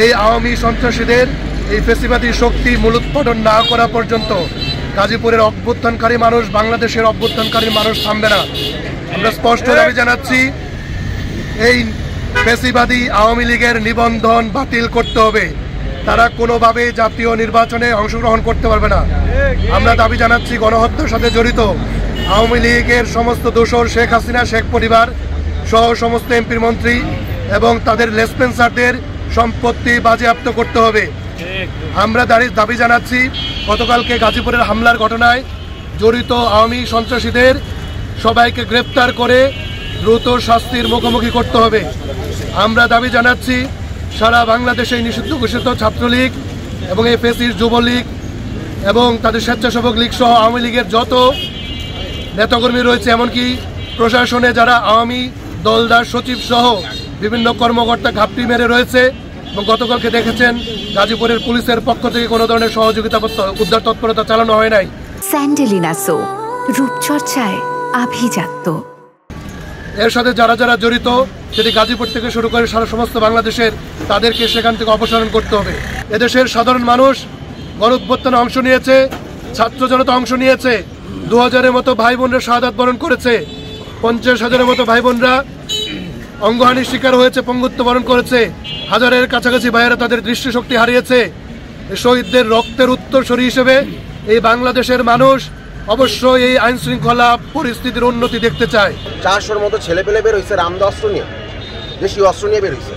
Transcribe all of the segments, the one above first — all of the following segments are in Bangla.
এই আওয়ামী সন্ত্রাসীদের এই ফেসিবাদী শক্তি মূলোৎপাটন না করা পর্যন্ত গাজীপুরের অভ্যুত্থানকারী মানুষ, বাংলাদেশের অভ্যুত্থানকারী মানুষ থামবে না। আমরা স্পষ্ট দাবি জানাচ্ছি, এই ফেসিবাদী আওয়ামী লীগের নিবন্ধন বাতিল করতে হবে। তারা কোনোভাবে জাতীয় নির্বাচনে অংশগ্রহণ করতে পারবে না। আমরা দাবি জানাচ্ছি, গণহত্যার সাথে জড়িত আওয়ামী লীগের সমস্ত দোসর শেখ হাসিনা, শেখ পরিবার সহ সমস্ত এমপি মন্ত্রী এবং তাদের লেসপেন্সারদের সম্পত্তি বাজেয়াপ্ত করতে হবে। আমরা দাবি জানাচ্ছি, গতকালকে গাজীপুরের হামলার ঘটনায় জড়িত আওয়ামী সন্ত্রাসীদের সবাইকে গ্রেপ্তার করে দ্রুত শাস্তির মুখোমুখি করতে হবে। আমরা দাবি জানাচ্ছি, সারা বাংলাদেশে নিষিদ্ধ ঘোষিত ছাত্রলীগ এবং এই ফেসিস্ট যুবলীগ এবং তাদের স্বেচ্ছাসেবক লীগ সহ আওয়ামী লীগের যত নেতাকর্মী রয়েছে, এমনকি প্রশাসনে যারা আওয়ামী দলদার সচিব সহ বিভিন্ন কর্মকর্তা ঘাপটি মেরে রয়েছে। এবং গতকালকে দেখেছেন গাজীপুরের পুলিশের পক্ষ থেকে কোনো ধরনের সহযোগিতা উদ্ধার তৎপরতা চালানো হয় নাই। স্যান্ডেলিনা সো, রূপচর্চায় আভিজাত্য। এর সাথে যারা যারা জড়িত, সেটি গাজীপুর থেকে শুরু করে সারা সমস্ত বাংলাদেশের, তাদেরকে সেখান থেকে অপসারণ করতে হবে। এদেশের সাধারণ মানুষ গণঅভ্যুত্থানে অংশ নিয়েছে, ছাত্র জনতা অংশ নিয়েছে। 2000-এর মতো ভাই বোনরা শাহাদাত বরণ করেছে, 50,000-এর মতো ভাই বোনরা অঙ্গহানির শিকার হয়েছে, পঙ্গুত্ব বরণ করেছে। হাজারের কাছাকাছি ভাইয়েরা তাদের দৃষ্টিশক্তি হারিয়েছে। শহীদদের রক্তের উত্তরসূরি হিসেবে এই বাংলাদেশের মানুষ অবশ্যই এই আইন শৃঙ্খলা পরিস্থিতির উন্নতি দেখতে চায়। 400-র মতো ছেলেপেলে বের হয়েছে রামদা অস্ত্র নিয়ে, দেশীয় অস্ত্র নিয়ে বের হয়েছে।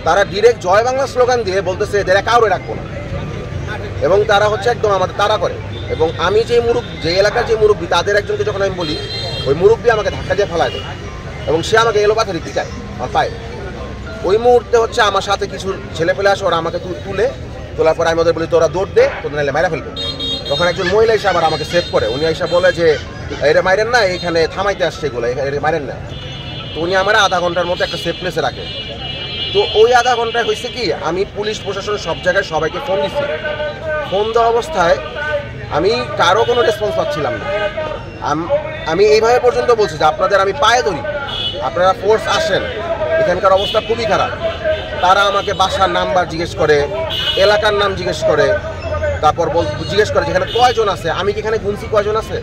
তারা ডিরেক্ট জয় বাংলা স্লোগান দিয়ে বলতেছে এদের কাউরে রাখবো না, এবং তারা হচ্ছে একদম আমাদের তাড়া করে। এবং আমি যে এলাকার যে মুরব্বী, তাদের একজনকে যখন আমি বলি, ওই মুরব্বী আমাকে ধাক্কা দিয়ে ফেলায় দেয় এবং সে আমাকে এলো পাথর দিতে চায় আমার পায়ে। ওই মুহূর্তে হচ্ছে আমার সাথে কিছু ছেলেপেলে আসে, ওরা আমাকে তোলার পর আমি ওদের বলি তোরা দৌড় দে, তোদের নাইলে মাইরা ফেলবে। তখন একজন মহিলা এসে আবার আমাকে সেভ করে। উনি এসে বলে যে এরে মাইরেন না, এইখানে থামাইতে আসছে এগুলো, এরে মাইরেন না। তো উনি আমার আধা ঘন্টার মতো একটা সেফ প্লেসে রাখে। তো ওই আধা ঘন্টায় হয়েছে কি, আমি পুলিশ প্রশাসনের সব জায়গায় সবাইকে ফোন দিচ্ছি। ফোন দেওয়া অবস্থায় আমি কারো কোনো রেসপন্স পাচ্ছিলাম না। আমি এইভাবে পর্যন্ত বলছি যে আপনাদের আমি পায়ে ধরি, আপনারা ফোর্স আসেন, এখানকার অবস্থা খুবই খারাপ। তারা আমাকে বাসার নাম্বার জিজ্ঞেস করে, এলাকার নাম জিজ্ঞেস করে, তারপর জিজ্ঞেস করে যেখানে কয়জন আছে। আমি কি এখানে গুনছি কয়জন আছে?